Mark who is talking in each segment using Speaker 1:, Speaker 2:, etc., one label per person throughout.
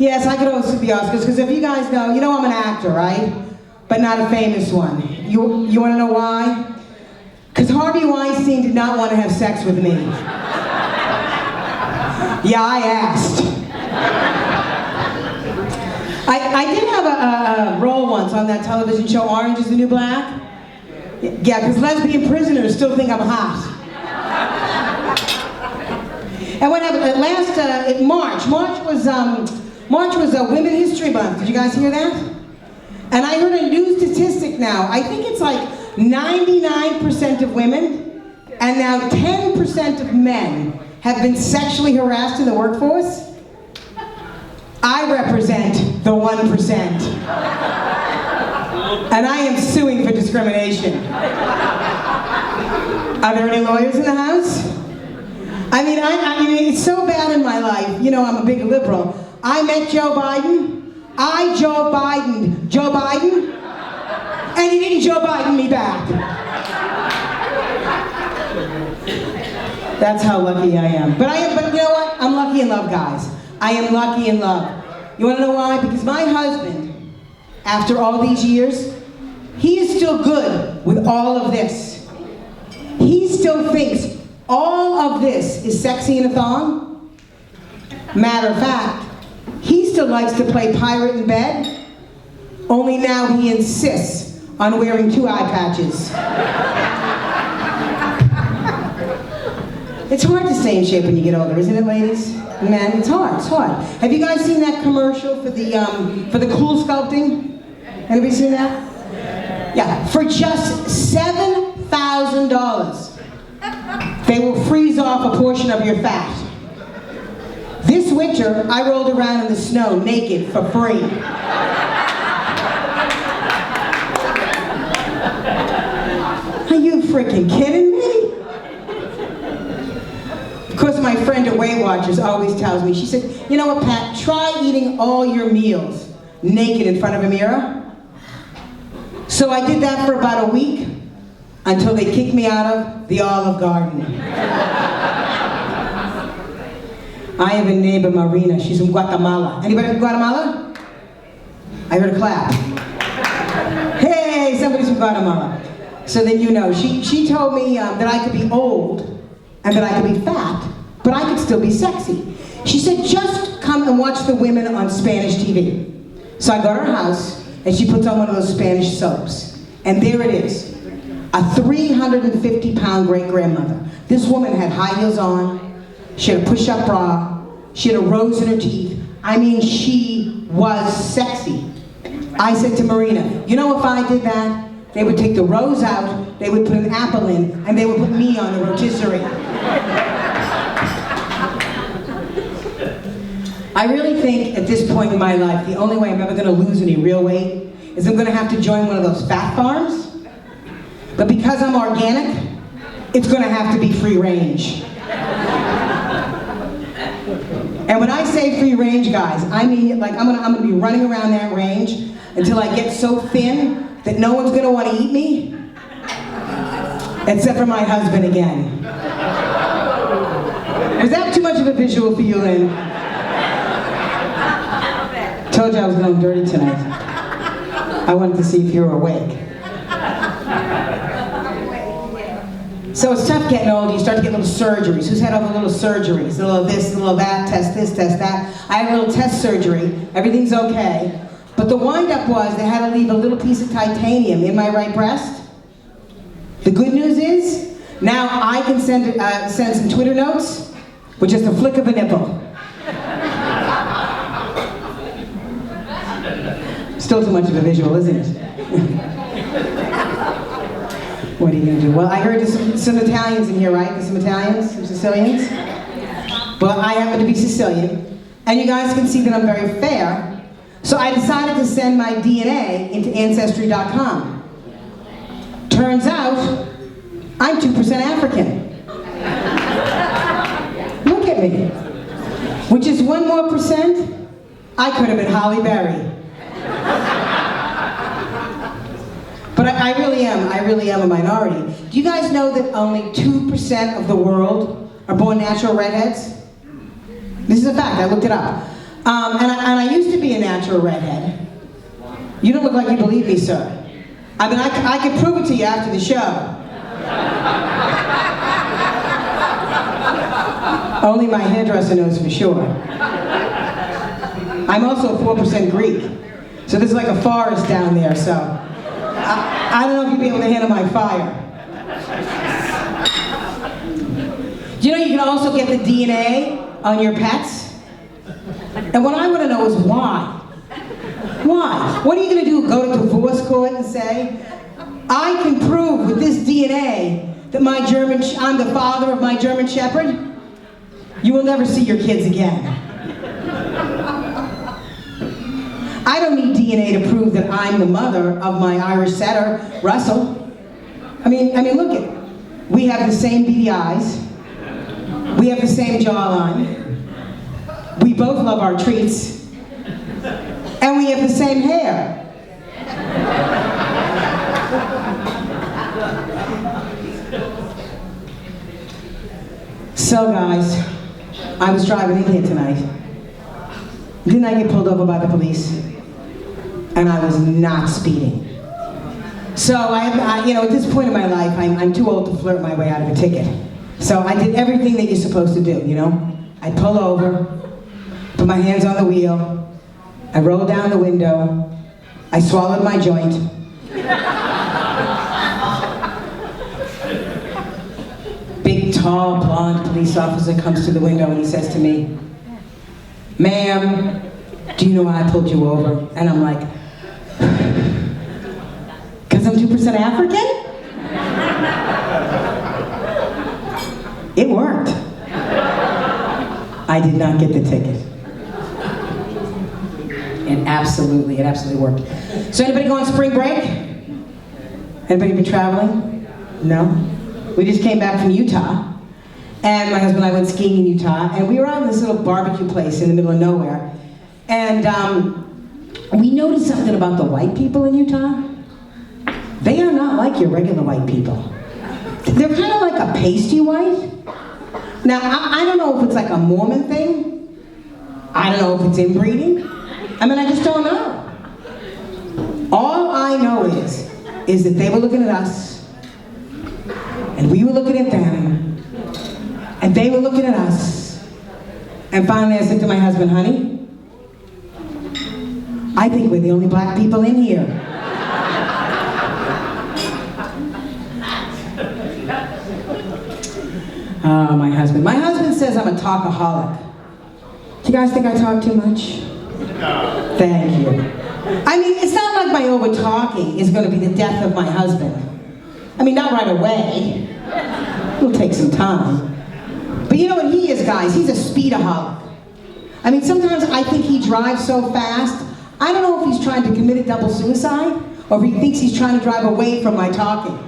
Speaker 1: Yes, I could host the Oscars, because if you guys know, you know I'm an actor, right? But not a famous one. You want to know why? Because Harvey Weinstein did not want to have sex with me. Yeah, I asked. I did have a role once on that television show, Orange is the New Black. Yeah, because lesbian prisoners still think I'm hot. And what happened last March was Women History Month. Did you guys hear that? And I heard a new statistic now. I think it's like 99% of women and now 10% of men have been sexually harassed in the workforce. I represent the 1%. And I am suing for discrimination. Are there any lawyers in the house? I mean, it's so bad in my life. You know, I'm a big liberal. I met Joe Biden. Joe Biden, and he didn't Joe Biden me back. That's how lucky I am. But you know what? I'm lucky in love, guys. I am lucky in love. You want to know why? Because my husband, after all these years, he is still good with all of this. He still thinks all of this is sexy in a thong. Matter of fact, he still likes to play pirate in bed, only now he insists on wearing 2 eye patches. It's hard to stay in shape when you get older, isn't it, ladies? Men, it's hard. Have you guys seen that commercial for the cool sculpting? Anybody seen that? Yeah, for just $7,000, they will freeze off a portion of your fat. This winter, I rolled around in the snow naked for free. Are you freaking kidding me? Of course, my friend at Weight Watchers always tells me, she said, you know what, Pat, try eating all your meals naked in front of a mirror. So I did that for about a week until they kicked me out of the Olive Garden. I have a neighbor, Marina. She's from Guatemala. Anybody from Guatemala? I heard a clap. Hey, somebody's from Guatemala. So then you know, she told me that I could be old and that I could be fat, but I could still be sexy. She said, just come and watch the women on Spanish TV. So I go to her house and she puts on one of those Spanish soaps. And there it is, a 350-pound great-grandmother. This woman had high heels on. She had a push-up bra. She had a rose in her teeth. I mean, she was sexy. I said to Marina, you know, if I did that, they would take the rose out, they would put an apple in, and they would put me on the rotisserie. I really think at this point in my life, the only way I'm ever going to lose any real weight is I'm going to have to join one of those fat farms. But because I'm organic, it's going to have to be free range. And when I say free range, guys, I mean like I'm gonna be running around that range until I get so thin that no one's gonna want to eat me, except for my husband again. Was that too much of a visual for you, Lynn? Told you I was going dirty tonight. I wanted to see if you were awake. So it's tough getting old. You start to get little surgeries. Who's had all the little surgeries? A little this, a little that, test this, test that. I had a little test surgery. Everything's okay. But the wind-up was they had to leave a little piece of titanium in my right breast. The good news is, now I can send some Twitter notes with just a flick of a nipple. Still too much of a visual, isn't it? What are you gonna do? Well, I heard there's some Italians in here, right? There's some Italians, some Sicilians. Well, I happen to be Sicilian, and you guys can see that I'm very fair. So I decided to send my DNA into Ancestry.com. Turns out, I'm 2% African. Look at me. Which is 1 more percent, I could have been Holly Berry. But I really am a minority. Do you guys know that only 2% of the world are born natural redheads? This is a fact, I looked it up. And I used to be a natural redhead. You don't look like you believe me, sir. I mean, I could prove it to you after the show. Only my hairdresser knows for sure. I'm also 4% Greek. So there's like a forest down there, so I don't know if you'll be able to handle my fire. Do you know you can also get the DNA on your pets? And what I want to know is why? Why? What are you going to do, go to divorce court and say, I can prove with this DNA that I'm the father of my German Shepherd? You will never see your kids again. I don't need DNA to prove that I'm the mother of my Irish setter, Russell. I mean, look it. We have the same beady eyes. We have the same jawline. We both love our treats. And we have the same hair. So guys, I was driving in here tonight. Didn't I get pulled over by the police? And I was not speeding. So at this point in my life, I'm too old to flirt my way out of a ticket. So I did everything that you're supposed to do, you know? I pull over, put my hands on the wheel, I rolled down the window, I swallowed my joint. Big, tall, blonde police officer comes to the window and he says to me, "Ma'am, do you know why I pulled you over?" And I'm like, "'Cause I'm 2% African?" It worked. I did not get the ticket. It absolutely worked. So anybody go on spring break? Anybody been traveling? No? We just came back from Utah. And my husband and I went skiing in Utah. And we were on this little barbecue place in the middle of nowhere. And we noticed something about the white people in Utah. They are not like your regular white people. They're kind of like a pasty white. Now, I don't know if it's like a Mormon thing. I don't know if it's inbreeding. I mean, I just don't know. All I know is that they were looking at us, and we were looking at them, and they were looking at us, and finally I said to my husband, "Honey, I think we're the only black people in here." Oh, my husband. My husband says I'm a talkaholic. Do you guys think I talk too much? No. Thank you. I mean, it's not like my over-talking is going to be the death of my husband. I mean, not right away. It'll take some time. But you know what he is, guys? He's a speedaholic. I mean, sometimes I think he drives so fast, I don't know if he's trying to commit a double suicide, or if he thinks he's trying to drive away from my talking.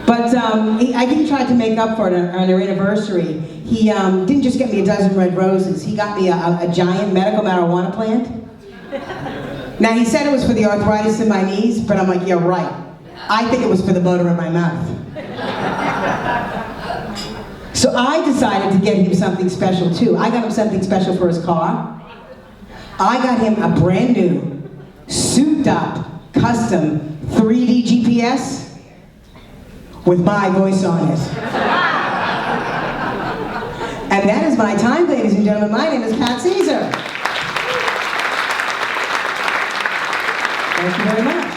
Speaker 1: But I think he tried to make up for it on our anniversary. He didn't just get me a dozen red roses, he got me a giant medical marijuana plant. Now he said it was for the arthritis in my knees, but I'm like, yeah, right. I think it was for the motor in my mouth. So I decided to get him something special too. I got him something special for his car. I got him a brand new, souped up, custom 3D GPS with my voice on it. And that is my time, ladies and gentlemen. My name is Pat Caesar. Thank you very much.